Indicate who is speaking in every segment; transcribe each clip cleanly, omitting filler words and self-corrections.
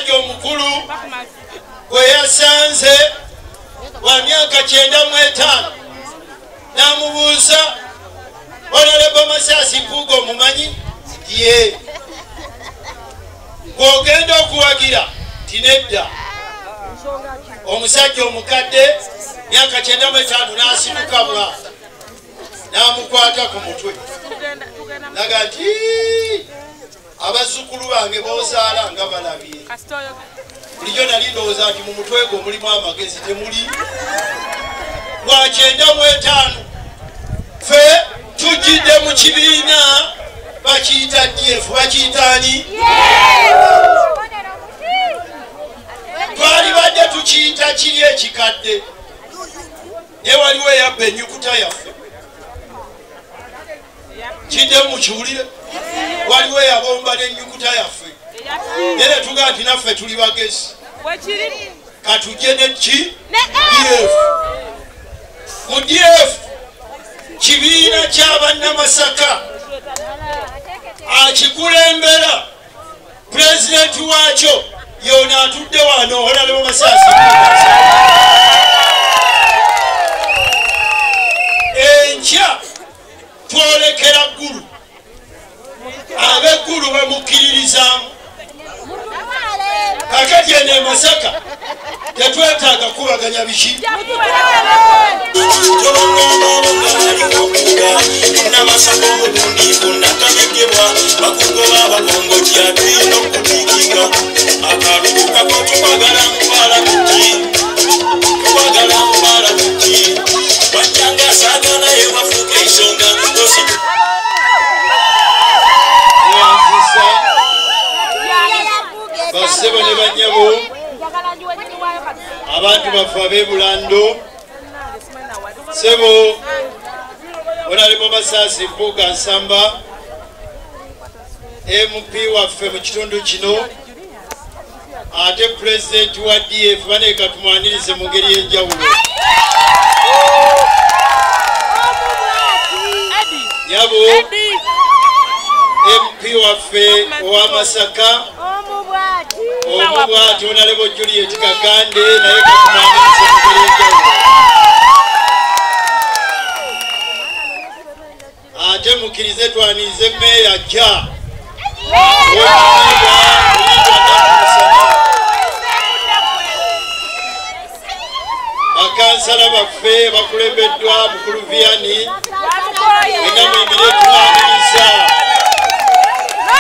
Speaker 1: omusajja omukulu gwe yasanze wa myaka 95 n'amubuuza Honorable Masasi Mpuuga omumanyi ye bw'ogenda okuwagira tinedda omusajja omukadde myaka 95 n'asimuka bwa n'amukwata ku mutwe naga nti abazzukulu bange b'ozaala nga balabye bulijjo nali ndowooza nti mu mutwe gwo mulimu amagezi temuli lwa 95 ffe tujjidde mu kibiina bakiyita DF bakiyitaani twali badde tukiyita kiri ekikadde naye waliwo eyabba ennyukuta yaffe kiddemu mukiwulire waliwo eyabomba n'ennyukuta yaffe naye netugaa nti naffe tuli bagezi katujje neki DF mu DF kibiina ky'abannamasaka akikulembera pulezidenti waakyo yona atudde wano Honorable Masasi enkya twolekera ggulu ab'eggulu bamukkiririzaamu kakati eno e Masaka tetwetaaga kubaganya biki basebo ne banyabo abantu baffe ab'ebulando sebo Honorable Masasi Mpuuga Nsamba MP waffe mu kitundu kino ate president wa DF baneeka tumwanirize mu ngeri y'enjawulo nyabo MP waffe owa Masaka omubwati Honorable Juliet Kagande naye katumwanirize mu ngeri y'enjawulo ate mukkirize twanirize meeya ja bakansala baffe bakulembeddwa mukulu Vianney wena muyimire tumwaniriza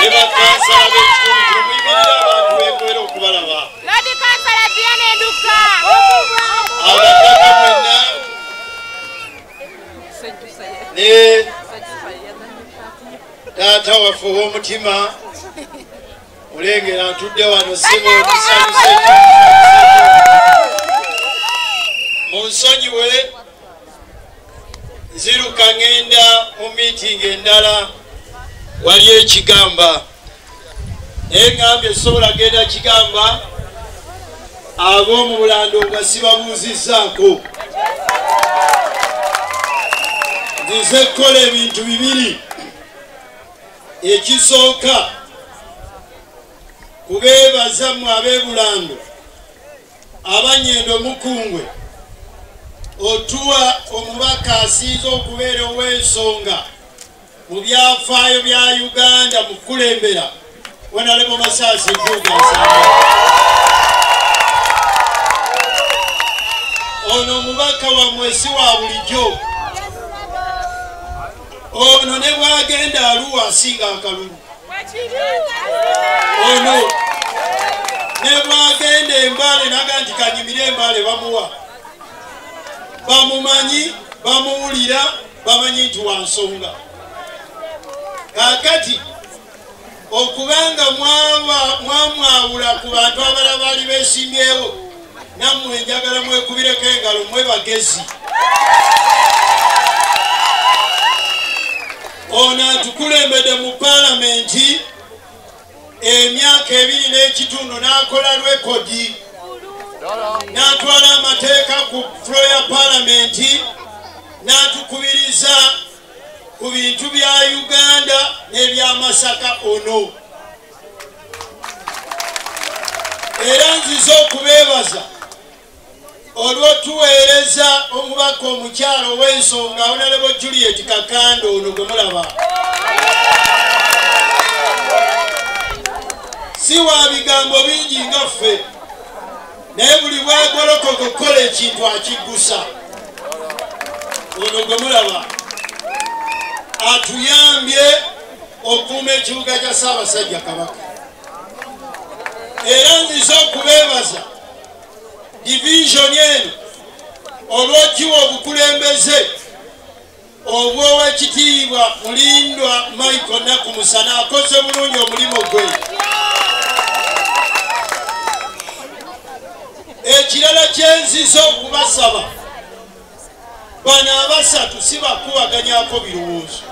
Speaker 1: ne bakansala b'ekitundu tumuyimirire abantu b'enkoera okubalaba abataka mwenna ne taata waffe ow'omutima olengera ntudde wano sebo tusanyuse munsonyiwe nziruka ngenda mu meeting endala wali ekigamba naye ngambye sobola genda kigamba ab'omu Bulando nga sibabuuzizzaako nzize kukola ebintu bibiri ekisooka kubeebaza mmwe ab'e-Bulando abanyendo mukungwe otuwa omubaka asiiza okubeera ow'ensonga mu byafaayo bya Uganda mu kulembera Honorable Masasi Mpuuga Nsamba ono omubaka wammwe si wa bulijjo ono ne bwagenda Arua asinga akalulu ono ne bwagenda Embale naga nti kanyimire Embale bamuwa bamumanyi bamuwulira bamanyi nti wansonga kakati okubanga mwamwawula ku bantu abalala baali beesimbyewo nammwe njagala mwekubireko engalo mwe bagezi ono atukulembedde mu palamenti emyaka 2 n'ekitundu n'akola rekodi n'atwala amateeka ku floor ya palamenti n'atukubiriza ku bintu bya Uganda n'ebya Masaka ono era nziza okubeebaza olw'otuweereza omubaka omukyalo w'ensonga Honorable Juliet Kakando ono gwe mulaba. Si wa bigambo bingi nga ffe, naye buli bwagolokoka okukola ekintu akiggusa. Ono gwe mulaba atuyambye okuuma ekibuga kya Ssaabasajja Kabaka. Era nziza okubeebaza division eno olw'okiwa obukulembeze obw'owekitiibwa Mulindwa Michael Nakumusana akoze bulungi omulimu gwe. Ekirala kyenziza okubasaba bano abasatu si bakubaganyako birowoozo.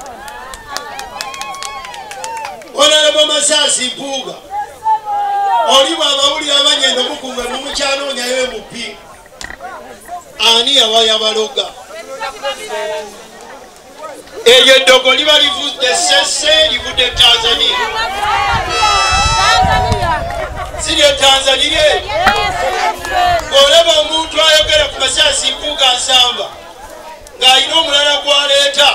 Speaker 1: Honorable Masasi Mpuuga oli bw'abawulira abanyendo mukungwe mumukyanonyayo emupi ani yawaya baloga eryo eddogo liba livudde Ssese livudde Tanzania siryo Tanzania olaba omuntu ayogera ku Masasi Mpuuga Nsamba ng'alina omulala gw'aleeta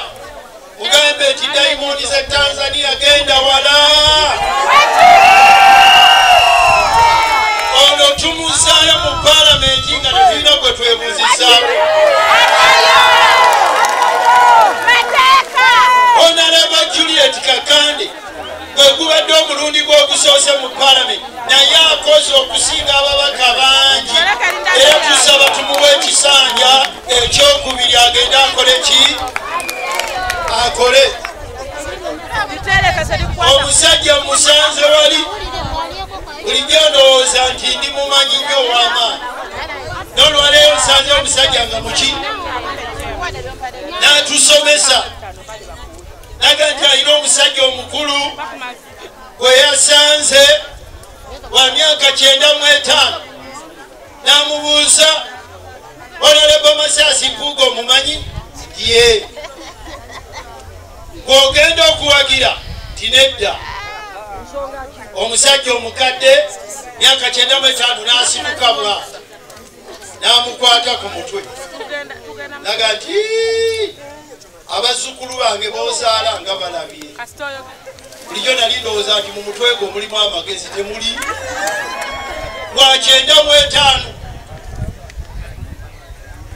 Speaker 1: mugambe nti Diamond ze Tanzania genda wala ono tumuzaala mu palamenti nga tetulina gwe twebuuzizaamu. Honorable Juliet Kakande gwe gubadde omulundi gw'ogusoose mu palamenti naye akoze okusinga ababaka bangi era tusaba tumuwe ekisanja ekyokubiri agende akole ki? Akole. Omusajja musanze wali bulijjo ndowooza nti ndi mumanyi nnyo ow'amaanyi n'olwaleero nsanze omusajja nga muki n'atusomesa naga nti alina omusajja omukulu gwe yasanze wa myaka 95 n'amubuuza Honorable Masasi Mpuuga omumanyi ye bw'ogenda okuwagira tinedda omusajja omukadde myaka 95 n'asituka bwa n'amukwata ku mutwe naga nti abazzukulu bange b'ozaala nga balabye bulijjo nali ndowooza nti mu mutwe gwo mulimu amagezi temuli lwa 95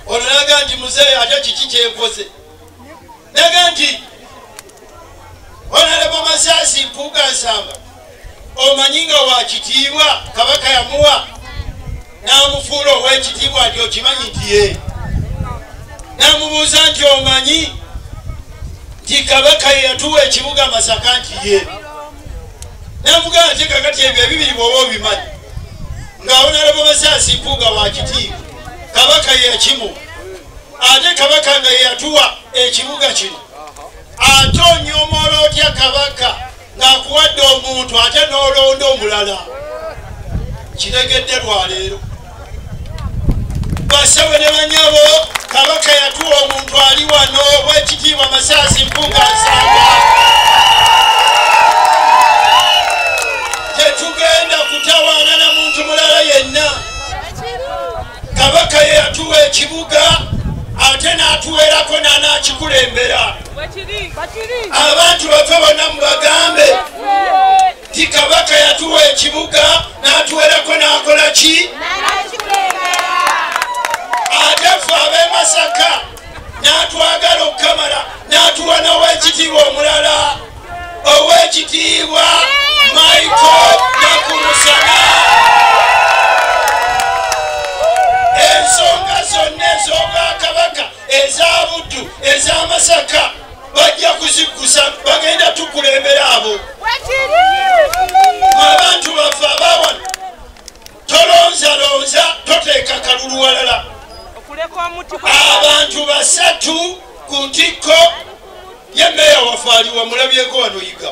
Speaker 1: ono naga nti muzeeyi ate kiki kyenkoze naga nti Honorable Masasi Mpuuga Nsamba omanyi nga wakitiibwa Kabaka yamuwa n'amufuula ow'ekitiibwa nti okimanyi nti ye n'amubuuza nti omanyi nti Kabaka ye yatuwa ekibuga Masaka nti ye n'amugamba nti kakati ebyo ebibiri bw'oba obimanyi nga Honorable Masasi Mpuuga wakitiibwa Kabaka ye yakimuwa ate Kabaka nga ye yatuwa ekibuga kino ate onyomola otya Kabaka ng'akuwadde omuntu ate n'olonda omulala kiregedde lwaleero basawe ne banyabo Kabaka yatuwa omuntu ali wano bw'ekitiibwa Masasi Mpuuga Nsamba tetugenda kutawaana na muntu mulala yenna. Kabaka ye yatuwa ekibuga ate n'atuweerako n'anaakikulembera. Abantu baffe bonna mubagambe nti Kabaka yatuwa ekibuga n'atuweerako n'akola ki? Ate ffe ab'e Masaka n'atwagala okukamala n'atuwa n'ow'ekitiibwa omulala ow'ekitiibwa Michael Nakumusana. Ensonga zonna ez'Obwakabaka eza Buddu eza Masaka bajja kuziggusa bagenda tukulembera abo. Abantu baffe abawano tolonzalonza toteeka kalulu walala. Abantu basatu ku ntikko ye mmeeya waffe aliwa mulabyeko wano yiga.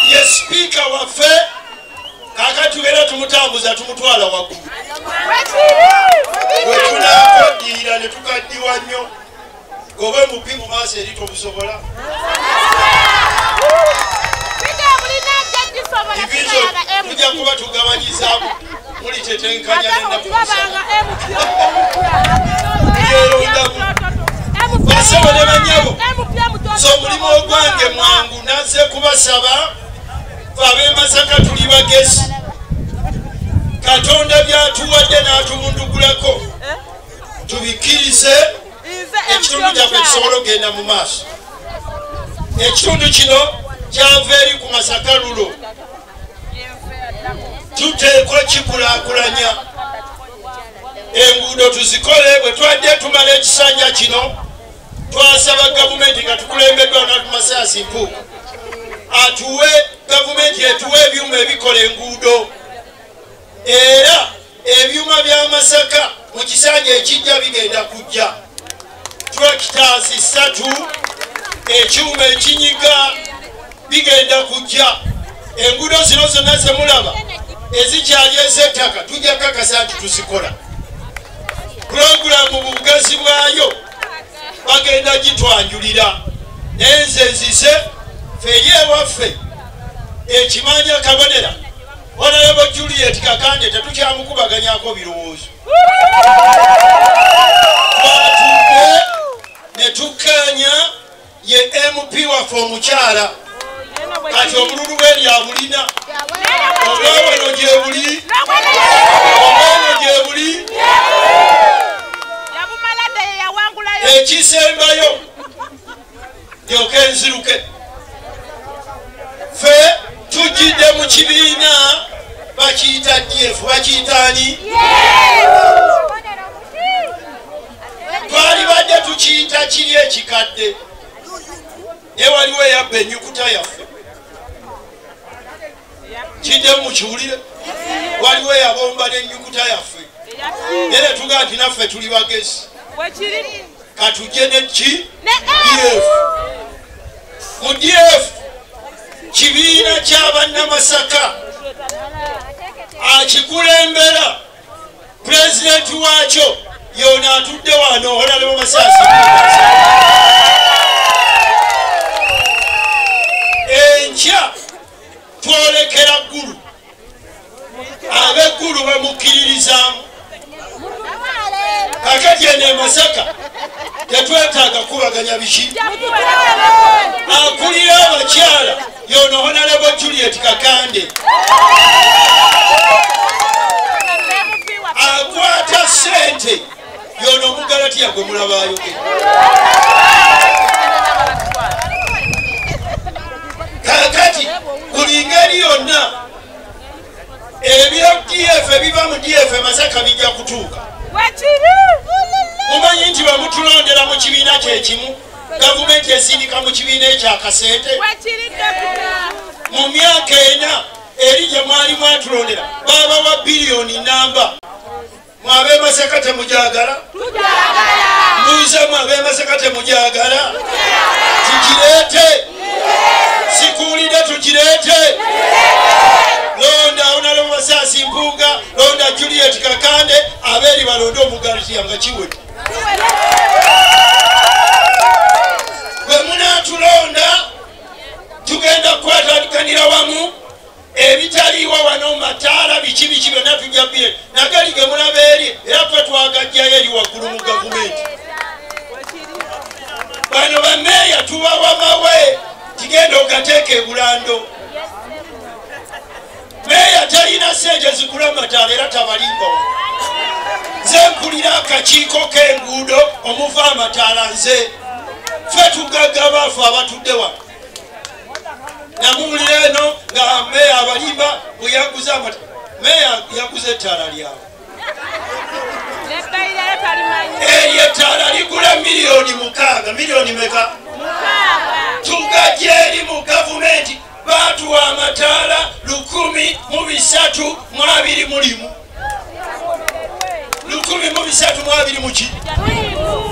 Speaker 1: Ye sipiika waffe kakati tugenda tumutambuza tumutwala waggulu. Bwe tunaakoddiira ne tukaddiwa nnyo gobe MP mu maaso eri tobusobola tujja kuba tugabanyiza mulitetenkanya basawo ne banyabo so omulimu ogwange mwangu nazze kubasaba ab'e Masaka tuli bagezi Katonda byatuwadde n'atubundugulako tubikkirize ekitundu kyaffe kisobole okugenda mu maaso ekitundu kino kyava eri ku Masaka lulo tuteekwa kikulaakulanya enguudo tuzikole bwe twadde tumala ekisanja kino twasaba gavumenti nga tukulembeddwa Natumasasi Mpuuga atuwe gavumenti etuwe ebyuma ebikola enguudo era ebyuma bya Masaka mu kisanja ekijja bigenda kujja tractors 3 ekyuma ekinyiga bigenda kujja enguudo zino zonna zemulaba ezikyali ez'ettaka tujja kakasa nti tuzikola puroguramu mu bugazi bwayo bagenda gitwanjulira naye nze nzize feye ewaffe ekimanya kabonera Honorable Juliet Kakande tetukyamukubaganyako birowoozo twatuke ne tukkanya ye MP waffe omukyala kati obululu bwe lyabulina obwawano gye buli obwano gye buli ekisembayo lyoke nziruke fe tujjidde mu kibiina bakiyita DF bakiyitaani twali badde tukiyita kiri ekikadde naye waliwo eyabba ennyukuta yaffe kiddemu mukiwulire waliwo eyabomba n'ennyukuta yaffe naye ne tugaa nti naffe tuli bagezi katujje neki DF mu DF kibiina ky'abannamasaka akikulembera pulezidenti waakyo yona atudde wano Honorable Masasi enkya twolekera ggulu ab'eggulu bamukkiririzaamu kakati eno e Masaka tetwetaaga kubaganya biki akulira abakyala yono Honorable Juliet Kakande akwata ssente yono Mugalatiya gwe mulabaayo ge kakati buli ngeri yonna ebya DF ebiva mu DF Masaka bijja kutuuka mumanyi nti bamutulondera mu kibiina kyekimu gavumenti esindika mu kibiina ekyakasente mu myaka ena eri gye mwali mwatulondera baba wa biliyoni namba mwabe Masaka temujagala mbuuze mwabe Masaka temujagala tugireete sikuulidde tugireete londa Honorable Masasi Mpuuga londa Juliet Kakande abeeri balonde Omugalatiya nga kiwedde bwe munaatulonda tugenda kukwatakanira wamu ebitaliiwo wano mataala biki byonna tujja bire nagali ge mulaba eri era ffe twagajjayo eri waggulu mu gavumenti bano bameeya tubawa mawe kigenda ogateeka e Bulando meeya talina ssente zigula mataala era tabalimba nze mpulira akakiiko k'enguudo omuva amataala nze ffe tugagaba ffe abatudde wano namuwulira eno nga meeya abalimba bwe yaguza amataala meeya yaguza ettaala lyawe eryo ettaala ligula miliyoni 6 miliyoni meka tugajja eri mu gavumenti batuwa amataala 1,320 mulimu 1,320 muki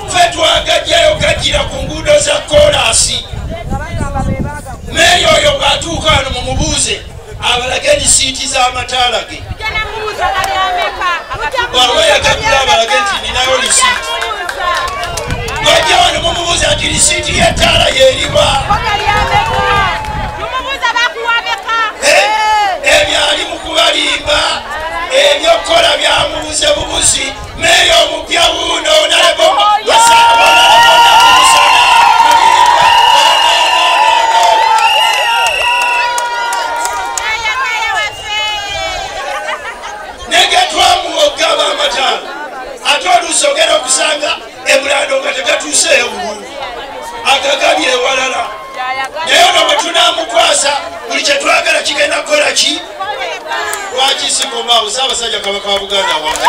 Speaker 1: ffe twagajjayo gajjira ku nguudo za kolasi meeya oyo bwatuuka wano mumubuuze abalage lisiiti z'amataala ge bwaba yagagula abalage nti ninayo lisiiti Bajja wano mumubuuza nti lisiiti y'ettaala y'eriwa. Ebyali mu kubalimba ebyokukola byamubuze bubuzi meeyo omupya wuuno nalebomo negetwamuogaba amataala ate oluusi ogenda okusanga ebulando nga tegatuuseewo agagabye ewalala naye ono bwe tunaamukwasa buli kye twagala kigenda kukola ki lwaki sikomaawo Ssaabasajja Kabaka wa Buganda wange